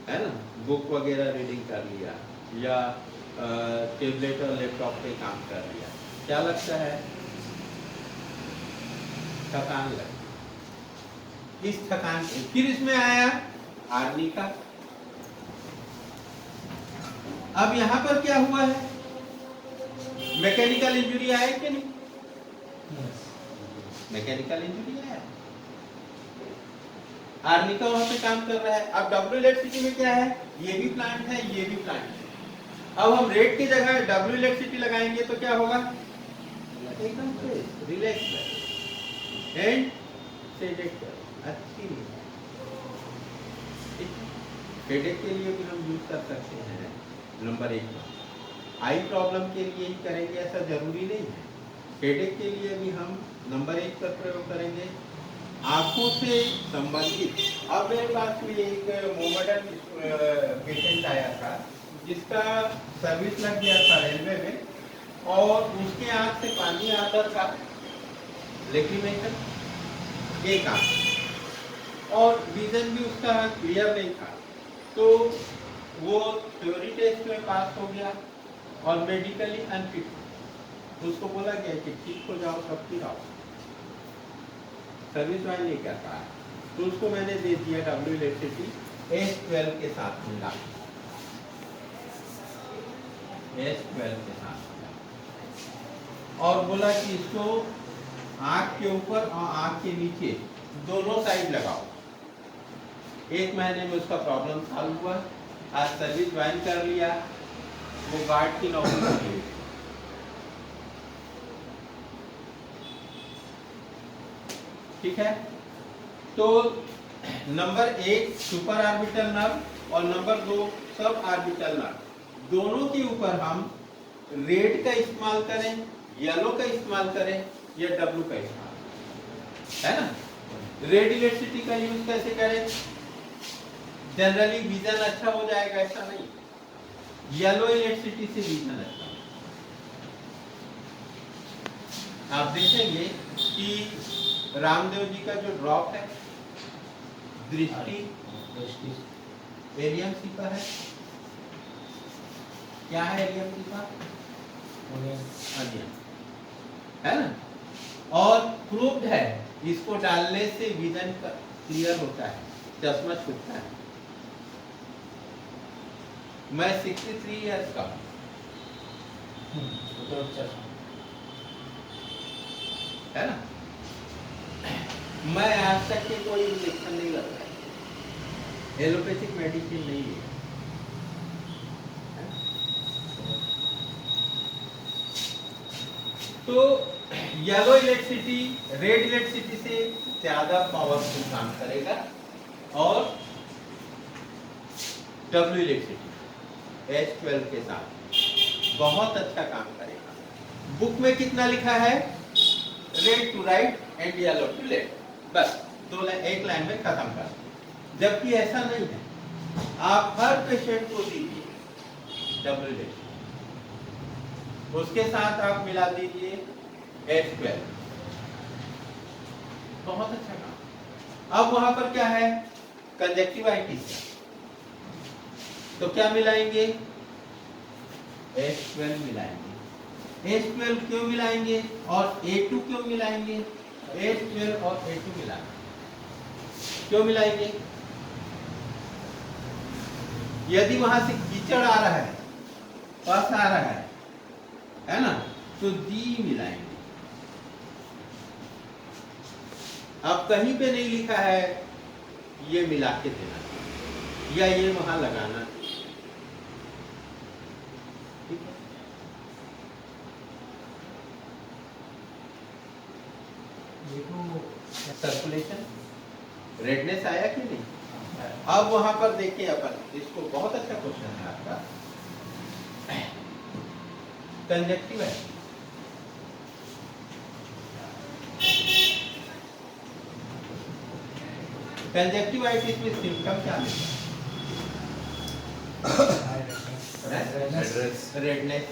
है ना, बुक वगैरह रीडिंग कर लिया, या टेबलेट और लैपटॉप पे काम कर लिया, क्या लगता है? थकान लगी। इस थकान के फिर इसमें आया आर्निका। अब यहां पर क्या हुआ है? मैकेनिकल इंजरी आया कि नहीं? मैकेनिकल इंजरी आया, आर्निका वहां पे काम कर रहा है। अब डब्ल्यू इलेक्ट्रिसिटी में क्या है? ये भी प्लांट है, ये भी प्लांट है। अब हम रेड की जगह डब्ल्यू इलेक्ट्रिसिटी लगाएंगे तो क्या होगा? एकदम रिलैक्स एंड सेडेक्टर, अच्छी हेडेक के लिए भी हम यूज कर सकते हैं। नंबर 1 आई प्रॉब्लम के लिए ही करेंगे ऐसा जरूरी नहीं है, हेडेक के लिए भी हम नंबर 1 पर प्रयोग करेंगे। आंखों से संबंधित, अब मेरे पास में एक मोमेडन पेशेंट आया था जिसका सर्विस लग गया था रेलवे में, और उसके आंख से पानी आता था, लेक्रिमेशन एक आंख, और विजन भी उसका क्लियर नहीं था। तो वो थ्योरी टेस्ट में पास हो गया और मेडिकली अनफिट, उसको बोला गया कि ठीक हो जाओ तब फिर आओ, सर्विस वाइन नहीं कर पाया। तो उसको मैंने दे दिया डब्ल्यू इलेक्ट्रिसिटी S12 के साथ मिला, S12 के साथ, और बोला कि इसको आंख के ऊपर और आंख के नीचे दोनों साइड लगाओ। 1 महीने में उसका प्रॉब्लम सॉल्व हुआ। आज सर्विस ज्वाइन कर लिया, वो गार्ड की नौकरी कर ली। ठीक है, तो नंबर 1 सुपर ऑर्बिटल नर्व और नंबर 2 सब ऑर्बिटल नर्व, दोनों के ऊपर हम रेड का इस्तेमाल करें, येलो का इस्तेमाल करें, या डब्लू का इस्तेमाल, है ना। रेड इलेक्ट्रिसिटी का यूज कैसे करें? जनरली विजन अच्छा हो जाएगा ऐसा नहीं, येलो इलेक्ट्रिसिटी से विजन अच्छा। आप देखेंगे कि रामदेव जी का जो ड्रॉप है दृष्टि एरियम सीपा है, क्या है एरियम सीपा? अनियन, है ना, और प्रूव्ड है इसको डालने से विजन क्लियर होता है, चश्मा छूटता है। मैं 63 इयर्स का हूं, है ना, मैं आज तक के कोई इंजेक्शन नहीं लगता, एलोपैथिक मेडिसिन नहीं है। तो येलो इलेक्ट्रिसिटी रेड इलेक्ट्रिसिटी से ज्यादा पावरफुल काम करेगा, और डब्ल्यू इलेक्ट्रिसिटी S12 के साथ बहुत अच्छा काम करेगा। बुक में कितना लिखा है? Red to right and yellow to left, बस 1 लाइन में खत्म कर, जबकि ऐसा नहीं है। आप हर पेशेंट को दीजिए डब्ल्यू इलेक्ट्रिसिटी, उसके साथ आप मिला दीजिए S12, बहुत अच्छा काम। अब वहां पर क्या है? कंजक्टिवाइटिस, तो क्या मिलाएंगे? S12 मिलाएंगे। S12 क्यों मिलाएंगे और A2 क्यों मिलाएंगे? S12 और A2 मिलाएंगे, क्यों मिलाएंगे? यदि वहां से कीचड़ आ रहा है, पस आ रहा है, है ना, तो दी मिलाएंगे। अब कहीं पे नहीं लिखा है ये मिला के देना या ये वहां लगाना, ठीक है। ये तो सर्कुलेशन रेडनेस आया कि नहीं? अब वहां पर देखिए अपन, इसको बहुत अच्छा क्वेश्चन है आपका, कंजक्टिव है, कंजक्टिवाइटिस में सिम्टम क्या मिलता है? रेडनेस,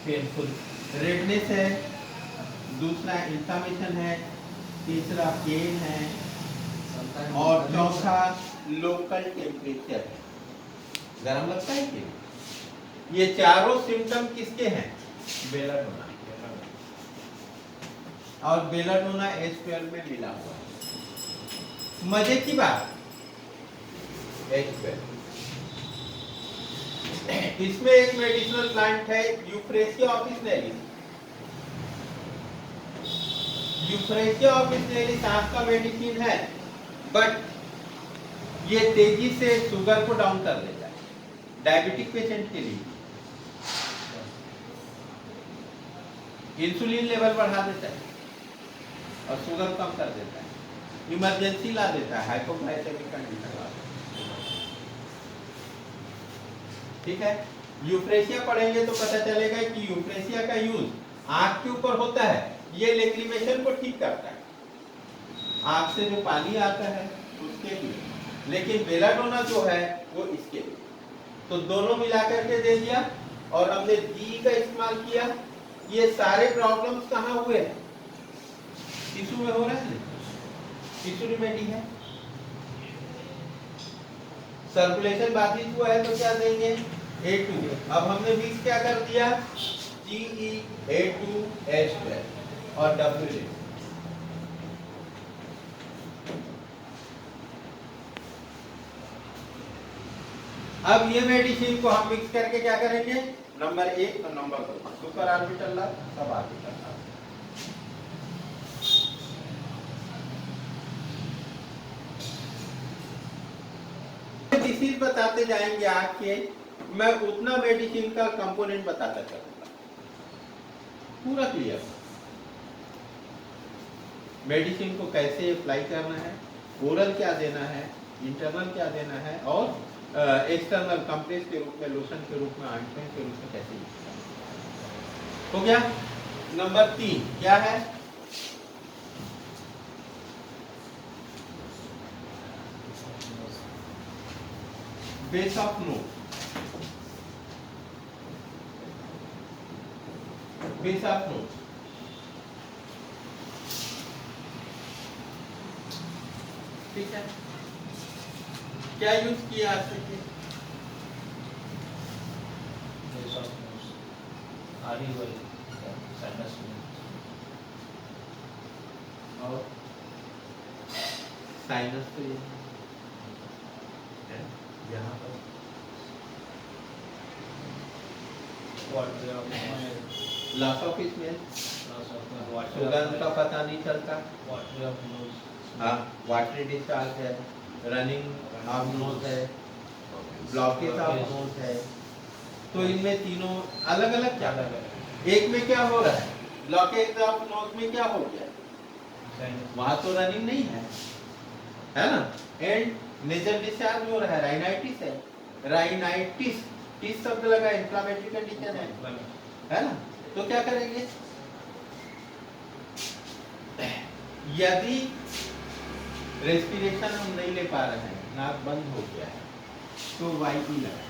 पेनफुल, रेडनेस है, दूसरा इन्फ्लेमेशन है, तीसरा पेन है, और चौथा लोकल टेम्परेचर है, गर्म लगता है कि नहीं? ये चारों सिम्टम किसके हैं? बेलाडोना, और बेलाडोना H12 में मिला हुआ है। मजे की बात, H12 इसमें एक मेडिसिनल प्लांट है यूफ्रेसिया ऑफिसनेलिस। यूफ्रेसिया ऑफिसनेलिस सांस का मेडिसिन है, बट ये तेजी से शुगर को डाउन कर देता है, डायबिटिक पेशेंट के लिए इंसुलिन लेवल बढ़ा देता है और शुगर कम कर देता है, इमरजेंसी ला देता है, हाइपोग्लाइसेमिक कंडीशन ला देता है, ठीक है। यूफ्रेसिया पढ़ेंगे तो पता चलेगा कि यूफ्रेसिया का यूज आंख के ऊपर होता है, ये लेक्रिमेशन को ठीक करता है, आंख से जो पानी आता है उसके लिए, लेकिन बेलाडोना जो है वो इसके लिए। तो दोनों मिलाकर के दे दिया और हमने डी का इस्तेमाल किया। ये सारे प्रॉब्लम्स कहाँ हुए हैं? टिश्यू में हो रहे हैं, टिश्यू रिमेडी है। सर्कुलेशन बाधित हुआ है तो क्या देंगे? A2। अब हमने मिक्स क्या कर दिया? TeA2H12 और W। अब ये मेडिसिन को हम मिक्स करके क्या करेंगे? नंबर 1 और नंबर 2 सुपर ऑर्बिटल ला, सब ऑर्बिटल ला। डिसीज बताते जाएंगे आके, मैं उतना मेडिसिन का कंपोनेंट बताता चलूंगा, पूरा क्लियर। मेडिसिन को कैसे अप्लाई करना है, ओरल क्या देना है, इंटरनल क्या देना है, और एक्सटर्नल कंप्रेस के रूप में, लोशन के रूप में, ऑइंटमेंट के रूप में कैसे यूज करना है। हो गया। नंबर 3 क्या है? Base of nose. Base of nose ठीक है, क्या यूज किया आज तक? और साइनस तो ये है यहाँ पर, लॉस ऑफ स्मेल, सुगंध का पता नहीं चलता, हाँ, वाटरी डिस्चार्ज है, रनिंग ऑफ नोज है, ब्लॉकेज ऑफ नोज है। तो इनमें तीनों अलग अलग क्या अलग है? एक में क्या हो रहा है? ब्लॉकेज ऑफ नोज में क्या हो गया? वहां तो रनिंग नहीं है ना, एंड नेजल डिस्चार्ज हो रहा है, राइनाइटिस है, राइनाइटिस टिस शब्द लगा, इन्फ्लेमेटरी कंडीशन है ना। तो क्या करेंगे? यदि रेस्पिरेशन हम नहीं ले पा रहे हैं, नाक बंद हो गया है, तो वाईई लगा,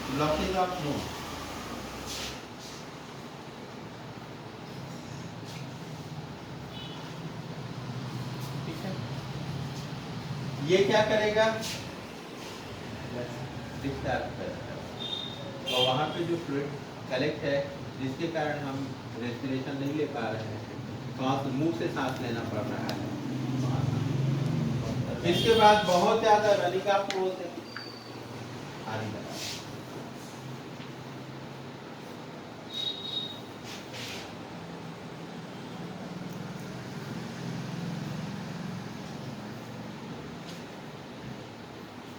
ब्लॉकेज ऑफ नोज। ठीक है, ये क्या करेगा? डिस्चार्ज करेगा, और वहां पे जो फ्लूइड कलेक्ट है, जिसके कारण हम रेस्पिरेशन नहीं ले पा रहे हैं, सांस मुंह से सांस लेना पड़ रहा है। इसके बाद बहुत ज्यादा रनिंग ऑफ नोज है,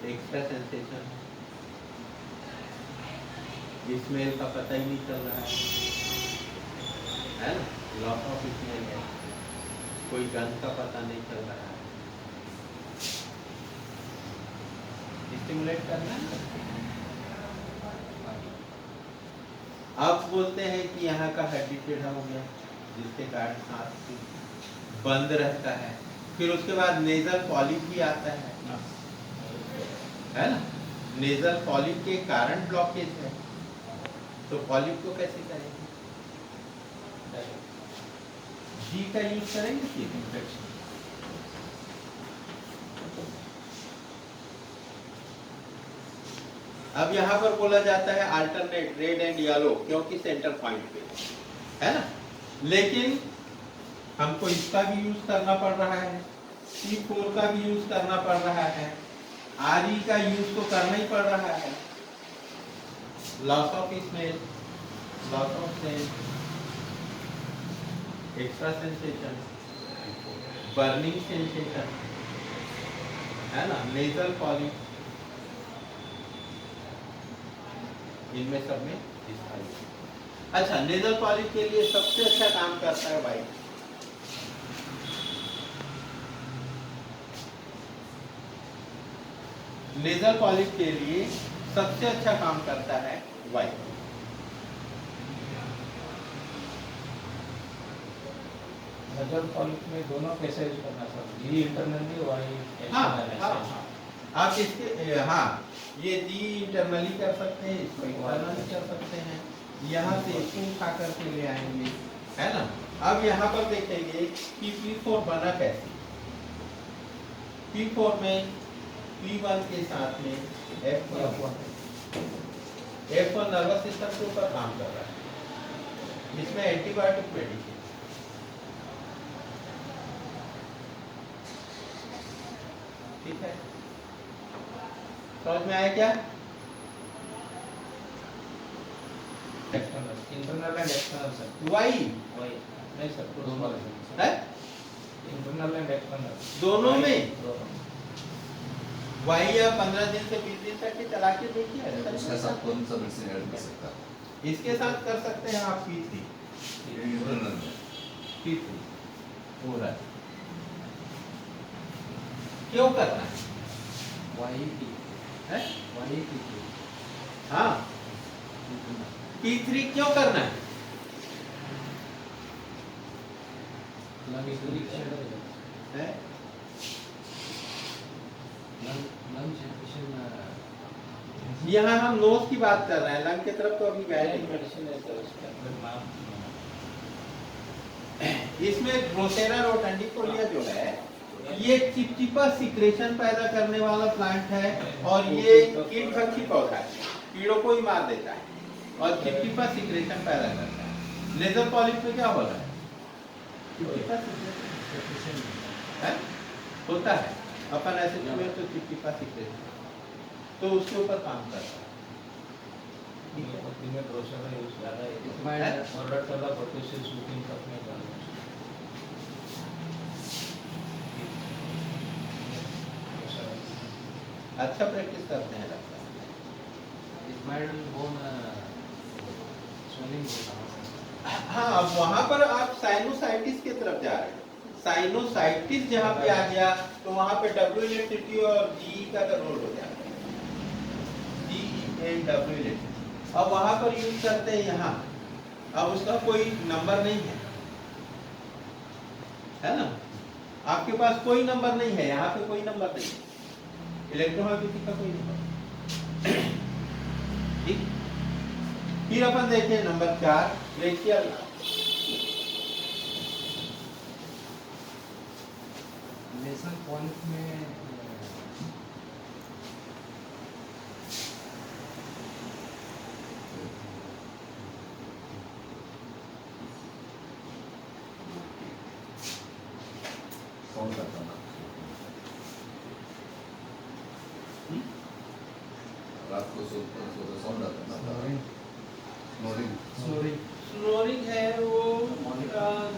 एक्स्ट्रा सेंसेशन स्मेल का पता ही नहीं चल रहा है ना, लॉस ऑफ स्मेल है, कोई गंध का पता नहीं चल रहा है। स्टिमुलेट करना है। अब बोलते हैं कि यहाँ का हड्डी टेढ़ा हो गया, जिसके कारण सांस बंद रहता है। फिर उसके बाद नेजल पॉलिप भी आता है ना, नेजल पॉलिप के कारण ब्लॉकेज है, तो पॉलिप को कैसे करेंगे? जी का यूज करेंगे कि इन्फेक्शन। अब यहाँ पर बोला जाता है अल्टरनेट रेड एंड येलो, क्योंकि सेंटर पॉइंट पे है ना, लेकिन हमको इसका भी यूज करना पड़ रहा है, C4 का भी यूज करना पड़ रहा है, RE का यूज तो करना ही पड़ रहा है। Loss of smell, loss of sense, extra sensation, burning sensation, है ना, नेजल पॉलिप, इनमें सब में इसका यूज। अच्छा, नेजल पॉलिप के लिए सबसे अच्छा काम करता है वाइट। नेजल पॉलिप के लिए सबसे अच्छा काम करता है वाइट। नजर पॉलिप में दोनों कैसे यूज करना सर? जी इंटरनली वाई हाँ, एक्सटर्नल हाँ, ऐसे? आप इसके हाँ, ये जी इंटरनली कर सकते हैं, इसको इंटरनली कर सकते हैं। यहाँ से इसको उठा करके ले आएंगे, है ना। अब यहाँ पर देखेंगे कि P4 बना कैसे। P4 में P1 के साथ में F1 नर्वस सिस्टम के ऊपर काम कर रहा है, इसमें एंटीबायोटिक मेडिसिन, ठीक है, समझ में आया क्या? External, internal and external sir. Why नहीं सर, दोनों है, इंटरनल एंड एक्सटर्नल दोनों में दोनों। वाई या 15 दिन से 20 दिन तक के चला के देखिए, उसके साथ कौन सा मेडिसिन ऐड कर सकता है? इसके साथ कर सकते हैं आप P3 पूरा। क्यों करना है? है? हाँ, P3 क्यों करना है? है? यहाँ हम नोज की बात कर रहे हैं, लंग की तरफ तो अभी गए नहीं। मेडिसिन है सर उसके अंदर नाम। इसमें ड्रोसेरा रोटंडिफोलिया जो है, ये चिपचिपा सिक्रेशन पैदा करने वाला प्लांट है, और ये कीटभक्षी पौधा है, कीड़ों को ही मार देता है और चिपचिपा सिक्रेशन पैदा करता है। नेजल पॉलिप में क्या हो रहा है? चिपचिपा सिक्रेशन है, होता है, अपन ऐसे छुए तो चिपचिपा सिक्रेशन, तो उसके ऊपर काम करता है। में ब्रोशर यूज ज्यादा है, इसमें ऑर्डर करना प्रोफेशनल शूटिंग तक में करना। अच्छा प्रैक्टिस करते हैं लगता है। हाँ, अब वहां पर आप साइनोसाइटिस की तरफ जा रहे हैं। साइनोसाइटिस जहाँ पे आ गया तो वहां पे डब्ल्यू इलेक्ट्रिसिटी और जी का रोल हो जाता है, जी एंड डब्ल्यू इलेक्ट्रिसिटी। अब वहां पर यूज करते हैं यहाँ, अब उसका कोई नंबर नहीं है ना, आपके पास कोई नंबर नहीं है, यहाँ पे कोई नंबर नहीं है, इलेक्ट्रोमाइग्नेटिक का कोई नंबर। ठीक, फिर अपन देखते हैं नंबर 4 ब्रेकियल। नेशनल पॉइंट में साउंड करता ना, रात को सोते साउंड आता ना, स्नोरिंग। स्नोरिंग है वो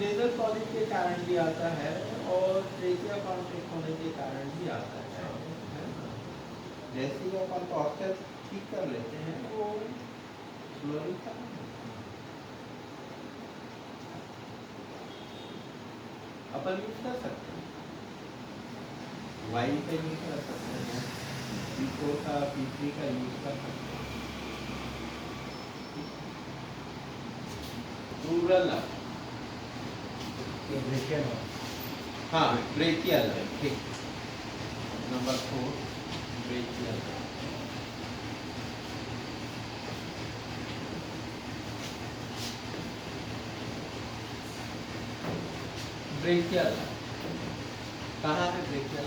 नेजल पॉलिप के कारण भी आता है और ट्रेकिया कॉन्ट्रैक्ट होने के कारण भी आता है। जैसे ही अपन पॉस्चर ठीक कर लेते हैं वो स्लोली अपन यूज कर सकते हैं, वाई का यूज कर सकते हैं, P4 का P3 का यूज कर सकते हैं। रूरल ये ब्रेकियल है। हाँ ब्रेकियल है, ठीक। Number 4 brachial. ब्रेकियल कहाँ है ब्रेकियल?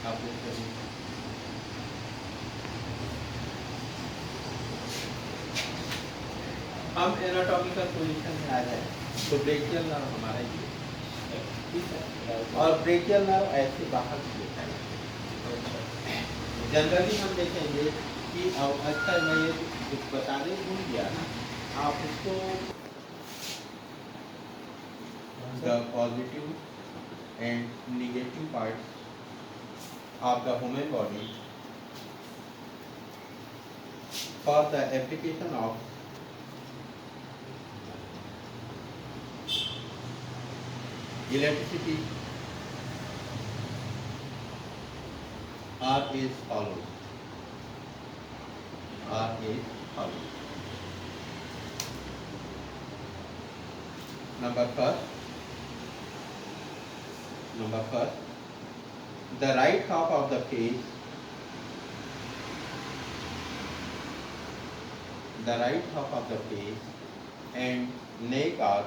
आप देख सकते हैं। हम एनाटॉमिकल पोजीशन में आ जाए तो ब्रेकियल नर्व हमारा ये है, ठीक है। और ब्रेकियल नर्व ऐसे बाहर से देखा है। जनरली हम देखेंगे कि अच्छा मैं ये कुछ बताने भूल गया ना, आप इसको the positive and negative parts of the human body for the application of electricity are as follows. Number first, the right half of the face, and neck are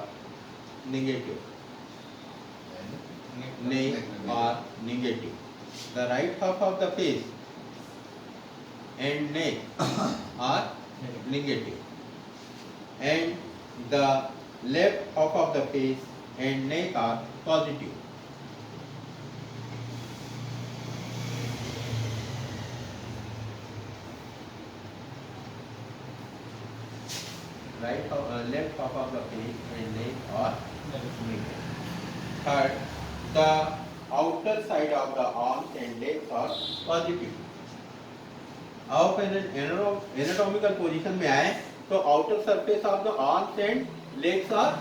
negative. Neck are negative. The right half of the face and neck are negative, and the left half of the face and neck are positive. Left half of the face and neck are negative. Third, the outer side of the arms and legs are positive. अब anatomical position में आए तो outer surface of the arms and legs are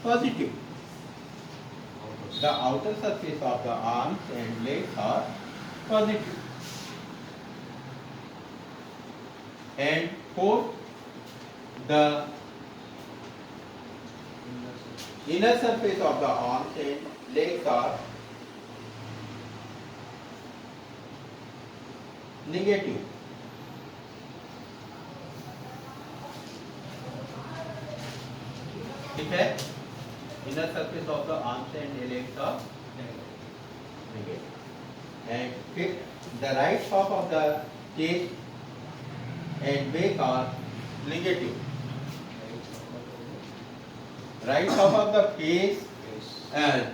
positive. The outer surface of the arms and legs are positive. And fourth, the inner surface of the arms and legs are negative. ठीक है, inner surface of the arms and legs are negative. And fifth, the right half of the chest and back are negative. Right half of the face,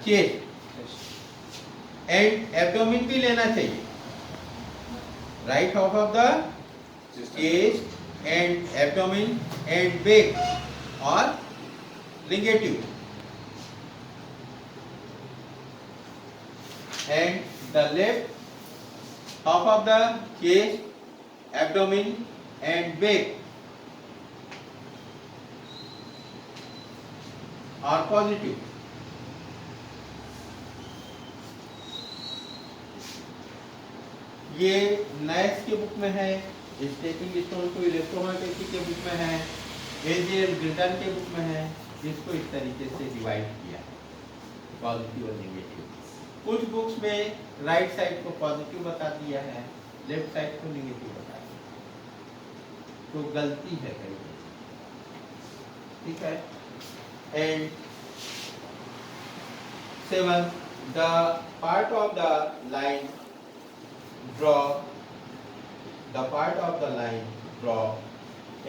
chest and abdomen भी लेना चाहिए. Right half of the chest and abdomen and back are negative. And the left half of the chest, abdomen and back are positive. ये nice के book में है, stepping stone को electromagnetic के book में है, एजीएल ग्रिटन के बुक में है. इसको इस तरीके से डिवाइड किया है, पॉजिटिव और नेगेटिव. कुछ बुक्स में राइट साइड को पॉजिटिव बता दिया है, लेफ्ट साइड को नेगेटिव बता दिया, तो गलती है कहीं. ठीक है. And 7, the part of the line draw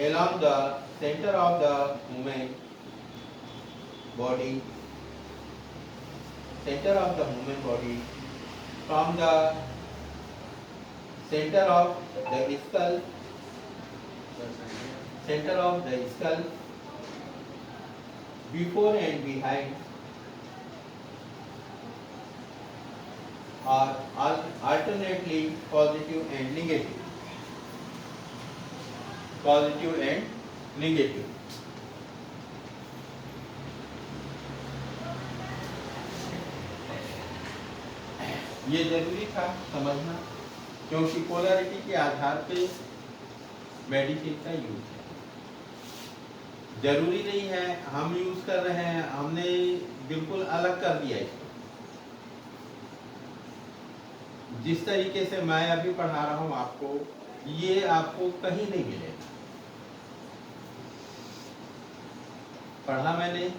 along the center of the human body from the center of the skull before and behind are alternately positive and negative. Positive and negative. ये जरूरी था समझना, क्योंकि polarity के आधार पे medicine का use है। जरूरी नहीं है हम यूज कर रहे हैं, हमने बिल्कुल अलग कर दिया इसको। जिस तरीके से मैं अभी पढ़ा रहा हूं आपको, ये आपको कहीं नहीं मिलेगा। पढ़ा मैंने,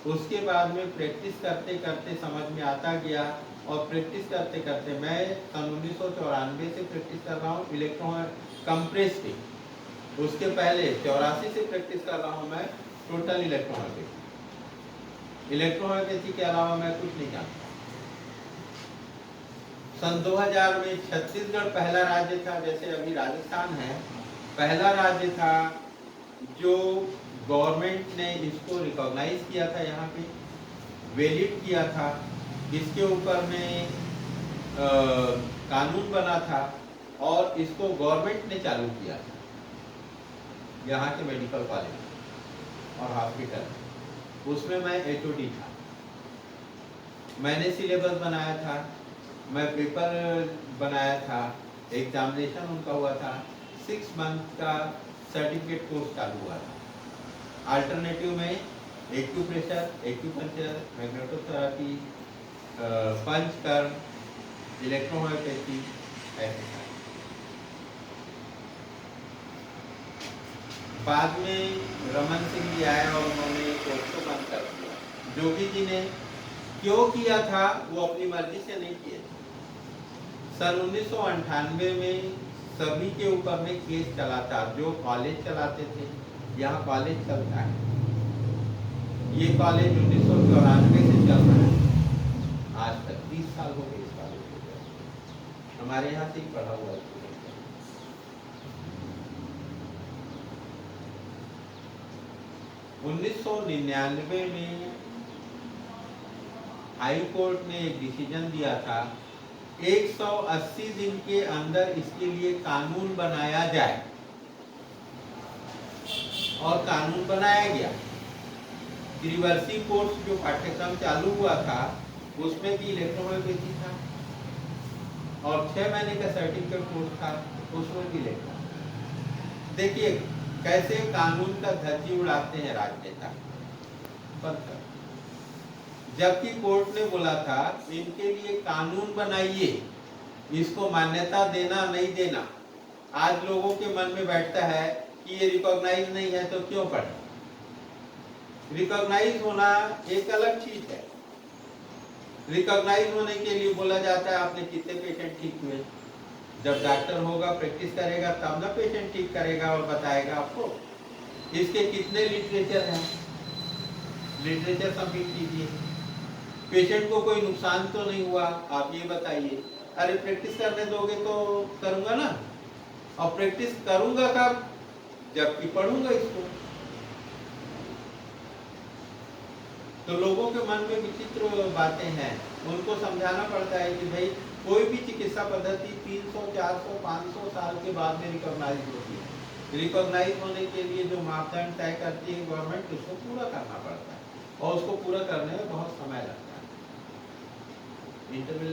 उसके बाद में प्रैक्टिस करते करते समझ में आता गया, और प्रैक्टिस करते करते मैं सन 1994 से प्रैक्टिस कर रहा हूँ इलेक्ट्रॉन कंप्रेस की। उसके पहले 84 से प्रैक्टिस कर रहा हूँ मैं टोटल इलेक्ट्रोमैग्नेटिक। इलेक्ट्रोमैग्नेटिक के अलावा मैं कुछ नहीं जानता। सन 2000 में छत्तीसगढ़ पहला राज्य था, जैसे अभी राजस्थान है, पहला राज्य था जो गवर्नमेंट ने इसको रिकॉग्नाइज किया था, यहाँ पे वैलिड किया था। इसके ऊपर में कानून बना था और इसको गवर्नमेंट ने चालू किया था। यहाँ के मेडिकल कॉलेज और हॉस्पिटल, उसमें मैं HOD था। मैंने सिलेबस बनाया था, मैं पेपर बनाया था, एग्जामिनेशन उनका हुआ था, 6 मंथ का सर्टिफिकेट कोर्स चालू हुआ था। अल्टरनेटिव में acupressure, acupuncture, magnetotherapy, panchakarma, electrohomeopathy, ऐसे था। बाद में रमन सिंह जी आए और उन्होंने कोर्स को बंद कर दिया। जोगी जी ने क्यों किया था, वो अपनी मर्जी से नहीं किए थे। सन 1998 में सभी के ऊपर में केस चला था, जो कॉलेज चलाते थे। यहाँ कॉलेज चलता है, ये कॉलेज 1994 से चल रहा है, आज तक 30 साल हो गए इस कॉलेज को। हमारे यहाँ से ही पढ़ा हुआ है। 1999 में हाई कोर्ट ने एक डिसीजन दिया था, 180 दिन के अंदर इसके लिए कानून बनाया जाए, और कानून बनाया गया। त्रिवर्षीय कोर्स जो पाठ्यक्रम चालू हुआ था, उसमें भी इलेक्ट्रोमैग्नेटिक था, और 6 महीने का सर्टिफिकेट कोर्स था, उसमें भी इलेक्ट्रो। देखिए कैसे कानून का धज्जी उड़ाते हैं राजनेता। जबकि कोर्ट ने बोला था इनके लिए कानून बनाइए, इसको मान्यता देना नहीं देना। आज लोगों के मन में बैठता है कि ये रिकॉग्नाइज नहीं है तो क्यों पढ़े। रिकॉग्नाइज होना एक अलग चीज है। रिकॉग्नाइज होने के लिए बोला जाता है आपने कितने पेशेंट ठीक हुए। जब डॉक्टर होगा, प्रैक्टिस करेगा, तब ना पेशेंट ठीक करेगा और बताएगा आपको। इसके कितने लिटरेचर हैं, लिटरेचर सबमिट कीजिए। पेशेंट को कोई नुकसान तो नहीं हुआ, आप ये बताइए। अरे प्रैक्टिस करने दोगे तो करूंगा ना, और प्रैक्टिस करूंगा कब, जबकि पढ़ूंगा इसको। तो लोगों के मन में विचित्र बातें हैं, उनको समझाना पड़ता है कि भाई कोई भी चिकित्सा पद्धति 300, 400, 500 साल के बाद में रिकॉग्नाइज होती है। रिकॉग्नाइज होने के लिए जो मापदंड तय करती है गवर्नमेंट, उसको पूरा करना पड़ता है, और उसको पूरा करने में बहुत समय लगता है। इंटरवल